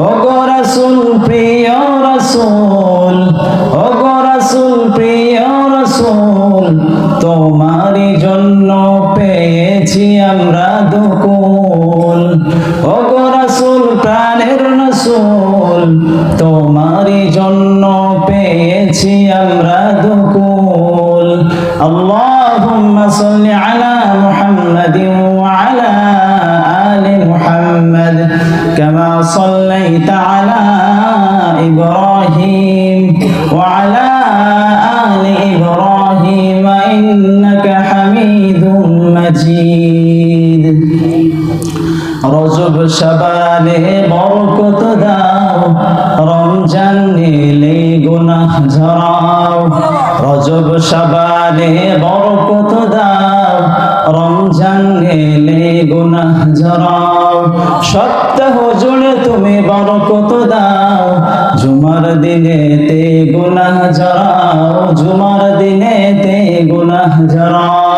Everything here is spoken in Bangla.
ওগো রাসূল প্রিয় রাসূল, ওগো রাসূল প্রিয় রাসূল, তোমারই জন্য পেয়েছি আমরা দুকুল। ওগো রাসূল প্রাণের রাসূল, তোমারই জন্য পেয়েছি আমরা দুকুল। আল্লাহুম্মা সাল্লি আলা মুহাম্মাদিন ওয়া আলা আলি মুহাম্মাদ কামা সাল্লাইতা আলা ইব্রাহিম ওয়া আলা আলি ইব্রাহিম ইন্নাকা হামিদুম মাজিদ। রজব শাবানে বরকত দাও, রমজান এলে গুনাহ ঝরাও। রজব শাবানে বরকত দাও, রমজান এলে গুনাহ ঝরাও। সপ্তাহ জুড়ে তুমি বরকত দাও, জুমার দিনেতে গুনাহ ঝরাও, জুমার দিনেতে গুনাহ ঝরাও।